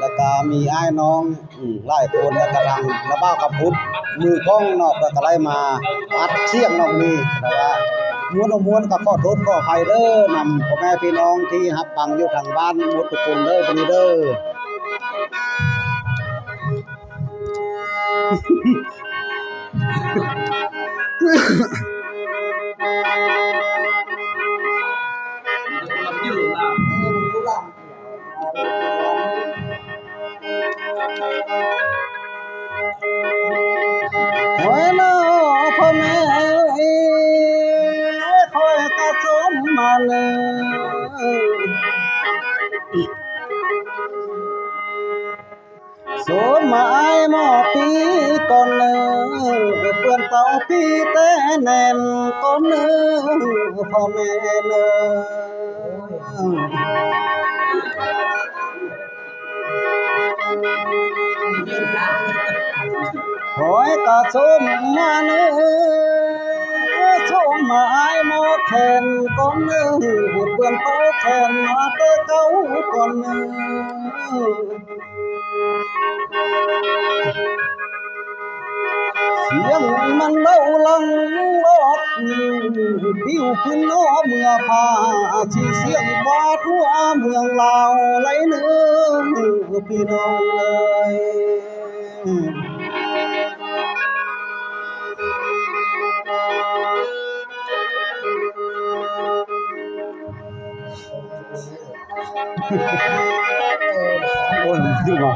แล้วก็มีอ้ายน้องหลายคนแล้วก็ทางระบ้ากับพุทธมือข้องนอกก็ไล่มาอัดเสียงนอกนี้แต่ว่าม้วนก็ขอโทษขออภัยเด้อนำพ่อแม่พี่น้องที่รับฟังอยู่ทางบ้านหมดทุกคนเด้อบ่นี้เด้อโอ้ยน้อพ่อแม่คอยกระสมมาเลยสมมาไอ้หมอปีก่อนเลยเปื้อนเต่าปีแต่แน่นก่อนเลยพ่อแม่คอยกระสมมาสมมาไอ้หมอแทนก่อนเลยเปื้อนเต่าแทนมาแต่เก่าก่อนเลยเสียงมันเล่าลังลอกปิ้วขึ้นล้อเมื่อพาที่เสียงฟ้าทั่วเมืองลาวไหลเนื้อพี่น้องเอ้ยโอ้ยดูมา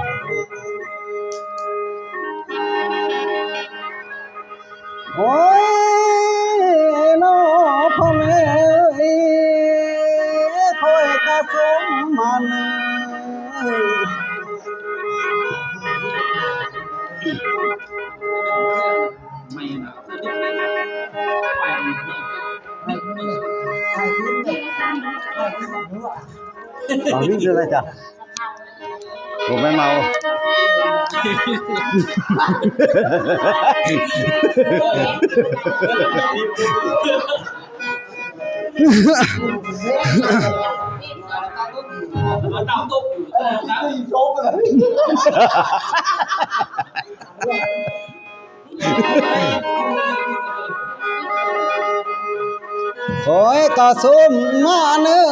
โอ้ยน้อพ่อแม่คอยกระสมมันเอาวิ่งเลยจ้ะผมไม่เมาคอยกระสมมาเนื้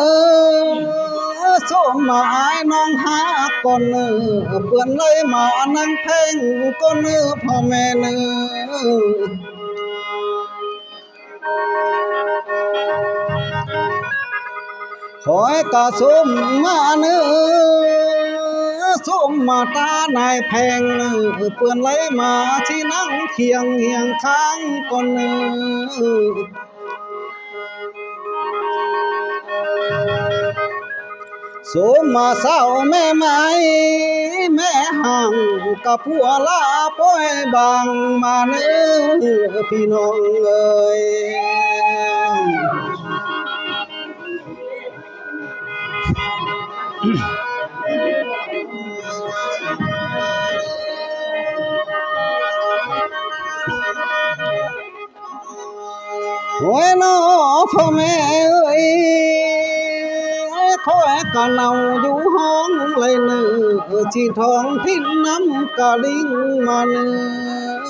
อสมมาไอ้น้องหาก่อนเนื้อเปื่อนเลยมานั่งเพ่งก่อนเนื้อพ่อแม่เนื้อคอยกระสมมาเนื้อสมมาตานายแพงเนื้อเปื่อนเลยมาที่นั่งเคียงเหียงข้างก่อนเนื้อสมมาเศร้าแม่ไม้แม่ห่างกับผัวลาป้อยบางมาเนื้อพี่น้องเอ้ยโอ้ยน้อพ่อแม่เอ้ยคอยกะเนาอยู่ห้องเลยเนื้อชีทองทิ้นน้ำกะลิงมาเนื้อ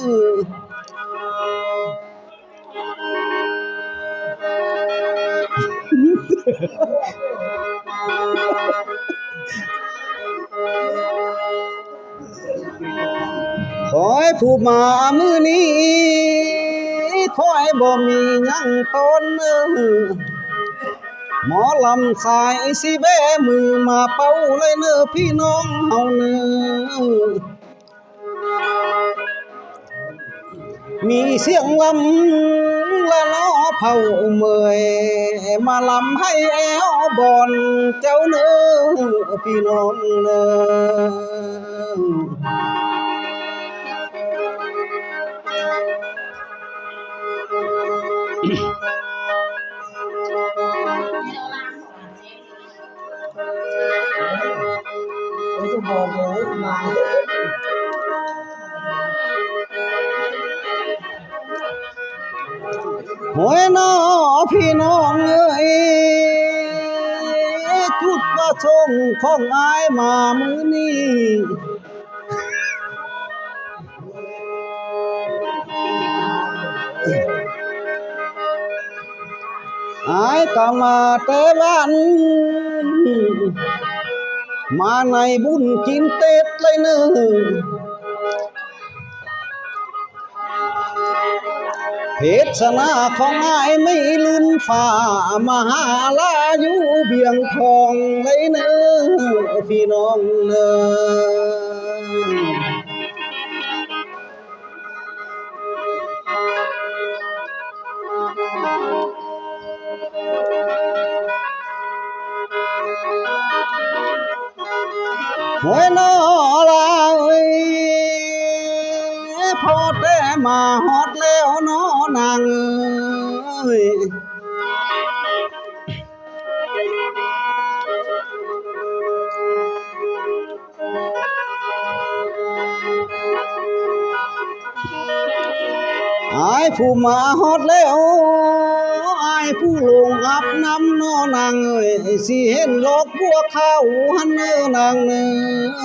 คอยผู้มามือนี้คอยบ่มียังต้นหมอลำสายสิเบมือมาเป่าเลยเนื้อพี่น้องเฮาเนื้อมีเสียงลำละล้อเผาเมยมาลำให้แอวบอนเจ้าเนื้อพี่น้องเนื้โอ้ยน้อพี่น้องเอ้ยจุดไฟ ชมของอายมามื้อนี้อายก็มาแต่วันมาในบุญกินเต็ดเลยเนอเพชรนาของอายไม่ลืนฝ่ามหาลาอยู่เบียงทองเลยเนอพี่น้องเนอหวยนอลาพอแต่มาฮอดแล้วนอนางอายผู้มาฮอดแล้วอายผู้ลงอับน้ำนอนางสิเห็นลอกบัวข้าวหันเนอนางเนอ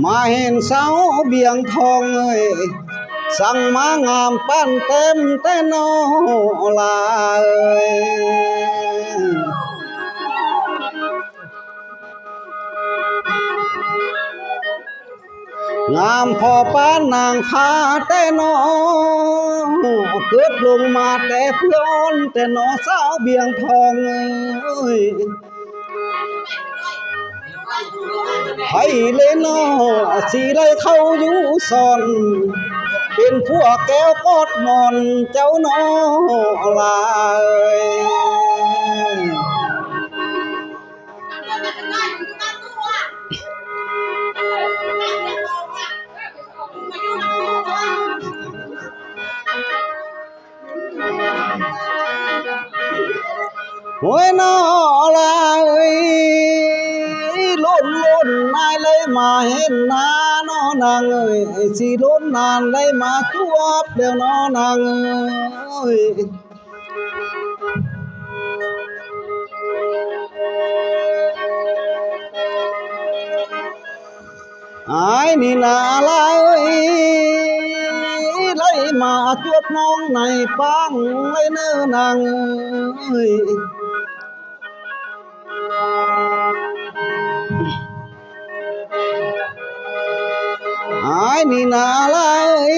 มาเห็นเสาเบียงทองสั่งมางามปั้นเต็มแต่นอลางามพอป้านนางพาแต่นอเกิดลงมาแต่เพื่อนแต่นอสาวเบียงทองให้เลยนอสีไรเข้าอยู่ซ่อนเป็นพวกแก้วกอดนอนเจ้านอลาหวยนอลาล้นนายเลยมาเห็นหน้านอนางสิล้นนานเลยมาจวบเดี๋ยวนอนางอายนี่นาลาเลยมาจวบน้องในปังเลยเนื้อนางอายนี่นาเลย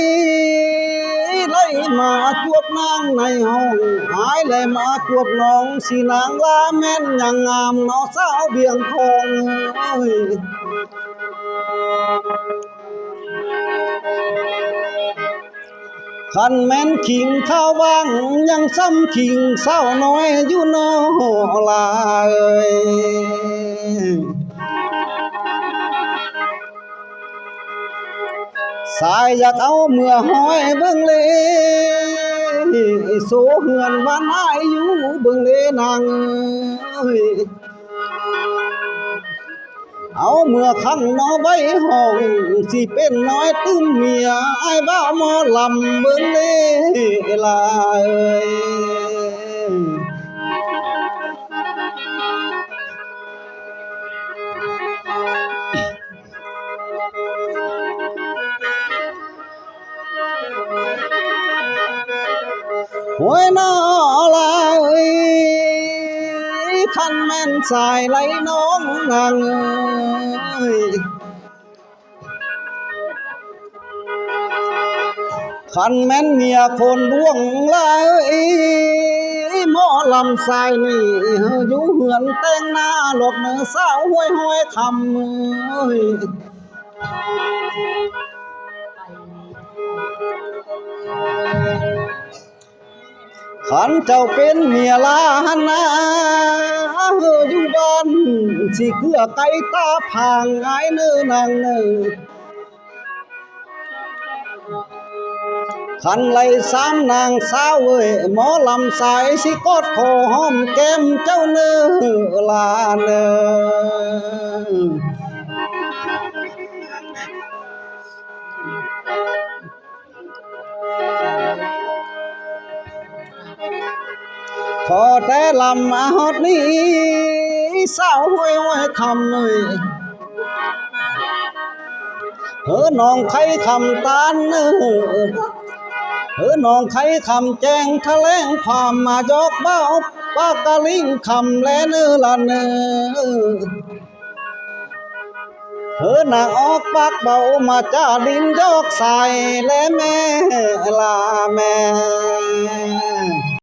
มาจวบนางในห้องอายเลยมาจวบน้องสินางลาแม่นยังงามนอสาวเบียงทองคันแม่นขิงข้าวว่างยังซ้ำขิงเศร้าน้อยอยู่นอลาสายอยากเอาเมื่อห้อยเบิ่งเลโซเหือนบ้านอายอยู่เบิ่งเลนางเอาเมื่อคันน้อไว้ห้องสิเป็นน้อยตื้มเมียไอ้บ้าหมอลำเบิ่งเลลาหวยนอลาคันแม่นสายไหลน้องนางคันแม่นเมียคนล่วงลายหมอลำสายนี่อยู่เหือนแต่งหน้าหลบเนื้อสาวห้วยคำขันเจ้าเป็นเมียลานาอยู่บ้านสิเกลือไก่ตาผางไงเนื้อนางเนื้อขันไหลสามนางสาวหมอลำสายสิกอดคอหอมแก้มเจ้าเนื้อลาเนื้อ อแต่ลำอาฮอดนี้สาวห้วยห้วยคำเอ้ยน้องไข่คำตาลน้องไข่คำแจ้งแถลงความมายกเบ้าปากกะลิงคำแลเนื้อละเนื้อนางออกปากเบามาจ้าดินยกใส่และแม่ลาแม่